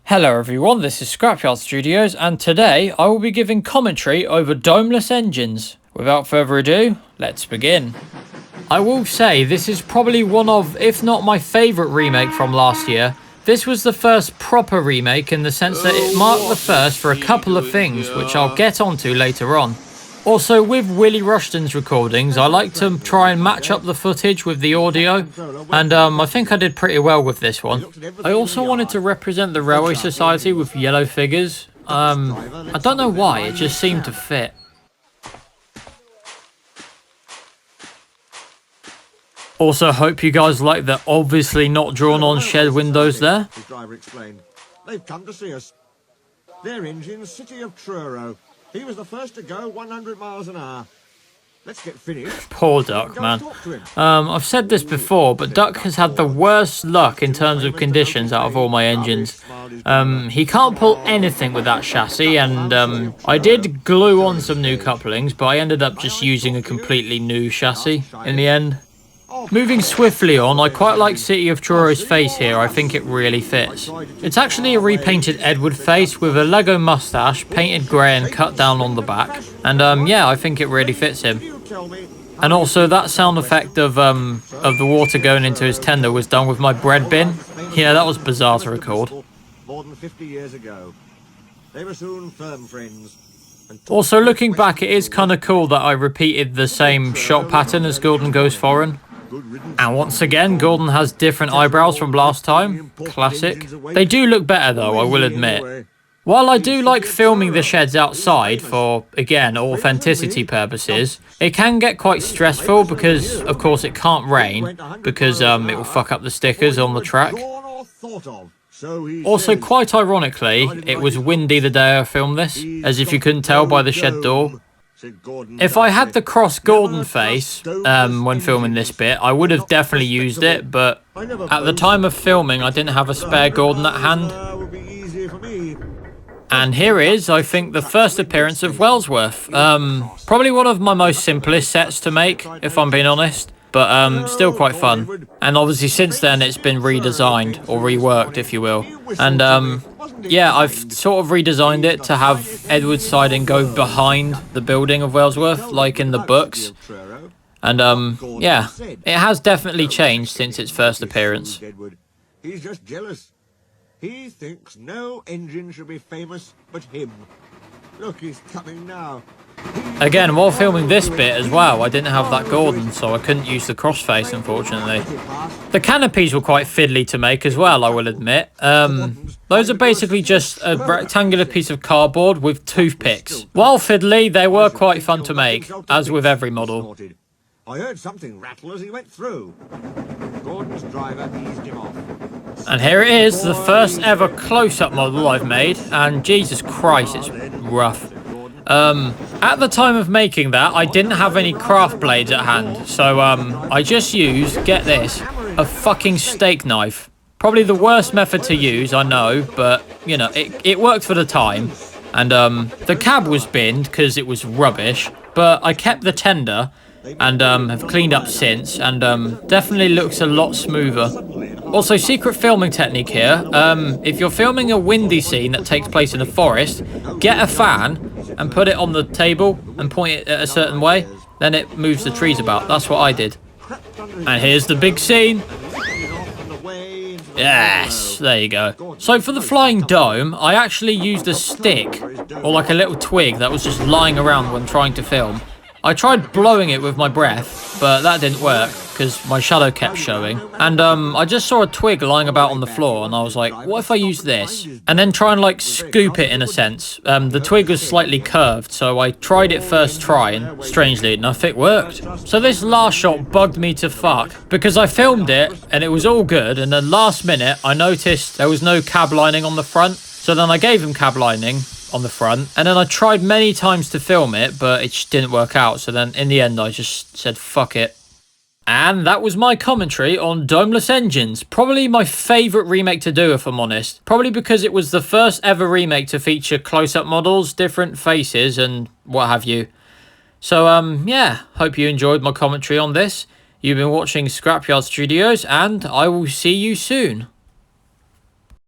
Hello everyone, this is Scrapyard Studios, and today I will be giving commentary over domeless engines. Without further ado, let's begin. I will say this is probably one of, if not my favourite remake from last year. This was the first proper remake in the sense that it marked the first for a couple of things, which I'll get onto later on. Also, with Willie Rushton's recordings, I like to try and match up the footage with the audio, and I think I did pretty well with this one. I also wanted to represent the Railway Society with yellow figures. I don't know why, it just seemed to fit. Also, hope you guys like the obviously not drawn on shed windows there. His driver explained. They've come to see us. Their engine's City of Truro. He was the first to go 100 miles an hour. Let's get finished. Poor Duck, man. I've said this before, but Duck has had the worst luck in terms of conditions out of all my engines. He can't pull anything with that chassis, and I did glue on some new couplings, but I ended up just using a completely new chassis in the end. Moving swiftly on, I quite like City of Truro's face here. I think it really fits. It's actually a repainted Edward face with a Lego mustache, painted grey and cut down on the back. And yeah, I think it really fits him. And also that sound effect of the water going into his tender was done with my bread bin. Yeah, that was bizarre to record. More than 50 years ago. They were soon firm friends. Also, looking back, it is kind of cool that I repeated the same shot pattern as Gordon Goes Foreign. And once again, Gordon has different eyebrows from last time. Classic. They do look better though, I will admit. While I do like filming the sheds outside for, again, authenticity purposes, it can get quite stressful because, of course, it can't rain because it will fuck up the stickers on the track. Also, quite ironically, it was windy the day I filmed this, as if you couldn't tell by the shed door. If I had the cross Gordon face when filming this bit, I would have definitely used it, but at the time of filming I didn't have a spare Gordon at hand. And here is, I think, the first appearance of Wellsworth. Probably one of my most simplest sets to make, if I'm being honest, but still quite fun. And obviously since then it's been redesigned, or reworked if you will. And yeah, I've sort of redesigned it to have Edward's siding go behind the building of Wellsworth, like in the books. And yeah, it has definitely changed since its first appearance. He's just jealous. He thinks no engine should be famous but him. Look, he's coming now. Again, while filming this bit as well, I didn't have that Gordon, so I couldn't use the crossface, unfortunately. The canopies were quite fiddly to make as well, I will admit. Those are basically just a rectangular piece of cardboard with toothpicks. While fiddly, they were quite fun to make, as with every model. I heard something rattle as he went through. Gordon's driver eased him off. And here it is, the first ever close-up model I've made, and Jesus Christ, it's rough. At the time of making that, I didn't have any craft blades at hand, so I just used, get this, a fucking steak knife. Probably the worst method to use, I know, but, you know, it worked for the time. And the cab was binned because it was rubbish, but I kept the tender and have cleaned up since, and definitely looks a lot smoother. Also, secret filming technique here. If you're filming a windy scene that takes place in a forest, get a fan and put it on the table and point it a certain way, then it moves the trees about. That's what I did. And here's the big scene. Yes, there you go. So for the flying dome, I actually used a stick, or like a little twig that was just lying around when trying to film. I tried blowing it with my breath, but that didn't work because my shadow kept showing. And I just saw a twig lying about on the floor, and I was like, what if I use this? And then try and like scoop it in a sense. The twig was slightly curved, so I tried it first try, and strangely enough, it worked. So this last shot bugged me to fuck, because I filmed it, and it was all good, and then last minute, I noticed there was no cab lining on the front, so then I gave him cab lining on the front, and then I tried many times to film it, but it just didn't work out, so then in the end I just said fuck it. And that was my commentary on domeless engines. Probably my favourite remake to do, if I'm honest. Probably because it was the first ever remake to feature close-up models, different faces, and what have you. So yeah, hope you enjoyed my commentary on this. You've been watching Scrapyard Studios, and I will see you soon.